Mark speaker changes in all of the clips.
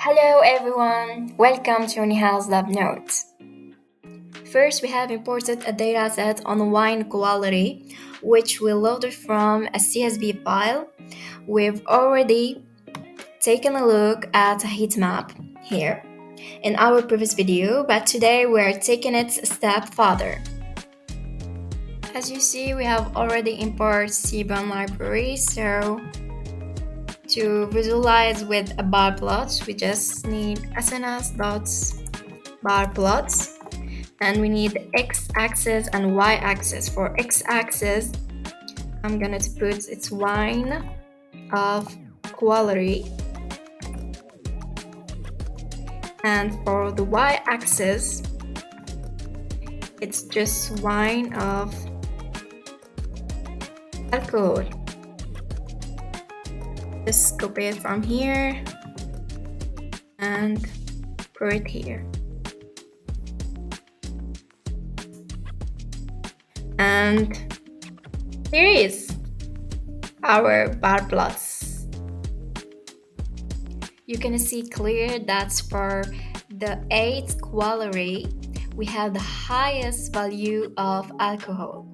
Speaker 1: Hello everyone, welcome to Nihal's Lab Notes. First, we have imported a dataset on wine quality, which we loaded from a CSV file. We've already taken a look at a heat map here in our previous video, but today we're taking it a step further. As you see, we have already imported Seaborn library, so to visualize with a bar plot, we just need sns.bar plots, and we need the x-axis and y-axis. For x-axis, I'm gonna put its wine of quality, and for the y-axis, it's just wine of alcohol. Just copy it from here and put it here. And here is our bar plots. You can see clear that for the 8th quality, we have the highest value of alcohol.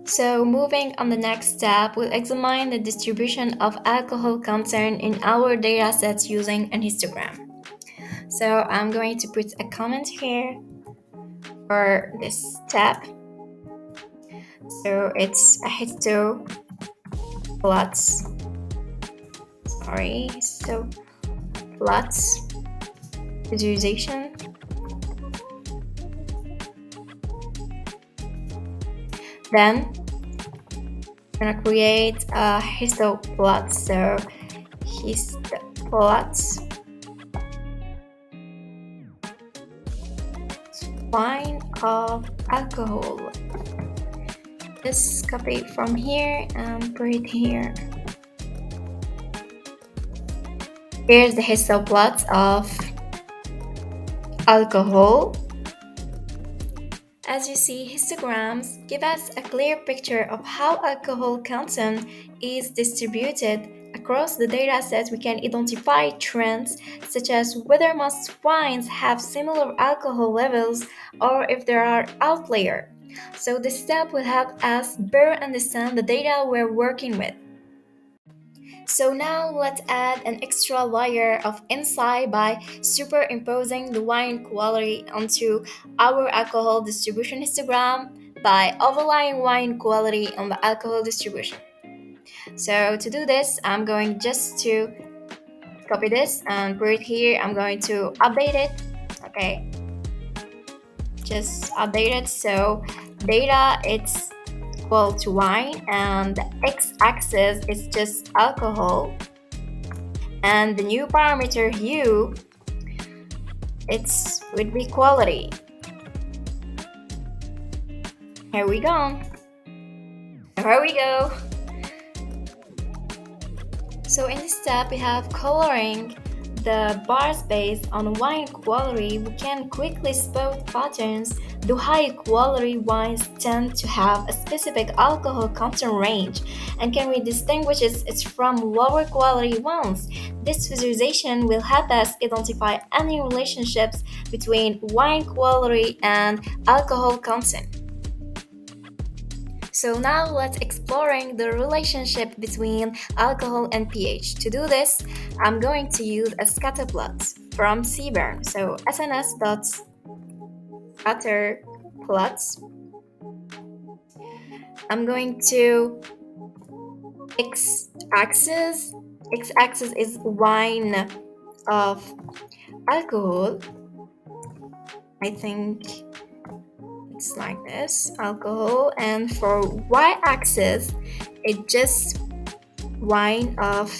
Speaker 1: So moving on the next step, we'll examine the distribution of alcohol content in our datasets using an histogram. So I'm going to put a comment here for this step. So it's a histo plots. Plots visualization. Then I'm gonna create a histoplot. So histoplots wine of alcohol. Just copy it from here and put it here. Here's the histoplot of alcohol. As you see, histograms give us a clear picture of how alcohol content is distributed across the dataset. We can identify trends such as whether most wines have similar alcohol levels or if there are outliers. So this step will help us better understand the data we're working with. So now let's add an extra layer of insight by superimposing the wine quality onto our alcohol distribution histogram by overlaying wine quality on the alcohol distribution. So to do this, I'm going just to copy this and put it here. I'm going to update it. Okay, just update it. So data, it's equal to wine, and the x-axis is just alcohol, and the new parameter hue, it's would be quality. Here we go. So in this step, we have coloring the bars based on wine quality. We can quickly spot patterns. The high quality wines tend to have a specific alcohol content range, and can we distinguish it from lower quality ones? This visualization will help us identify any relationships between wine quality and alcohol content. So now let's exploring the relationship between alcohol and pH. To do this, I'm going to use a scatter plot from Seaborn. So sns.scatter plots. I'm going to x-axis. X-axis is wine of alcohol. I think it's like this, alcohol, and for y-axis it's just wine of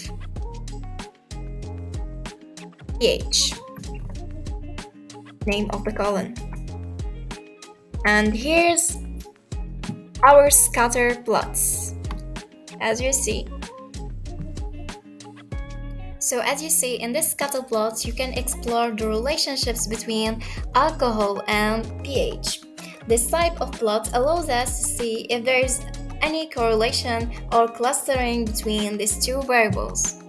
Speaker 1: pH, name of the column. And here's our scatter plots, as you see. So as you see in this scatter plot, you can explore the relationships between alcohol and pH. This type of plot allows us to see if there is any correlation or clustering between these two variables.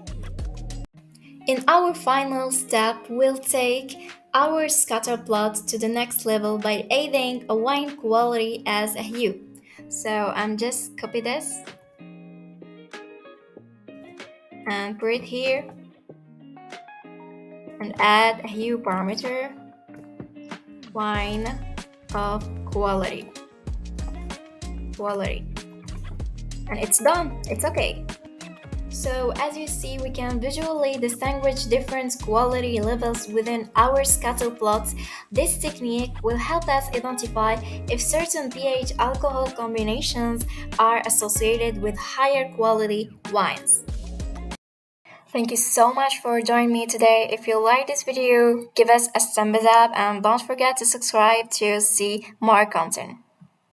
Speaker 1: In our final step, we'll take our scatter plot to the next level by adding a wine quality as a hue. So I'm just copy this and put it here and add a hue parameter, wine of quality. And it's done, it's okay. So as you see, we can visually distinguish different quality levels within our scatter plots. This technique will help us identify if certain pH alcohol combinations are associated with higher quality wines. Thank you so much for joining me today. If you like this video, give us a thumbs up and don't forget to subscribe to see more content.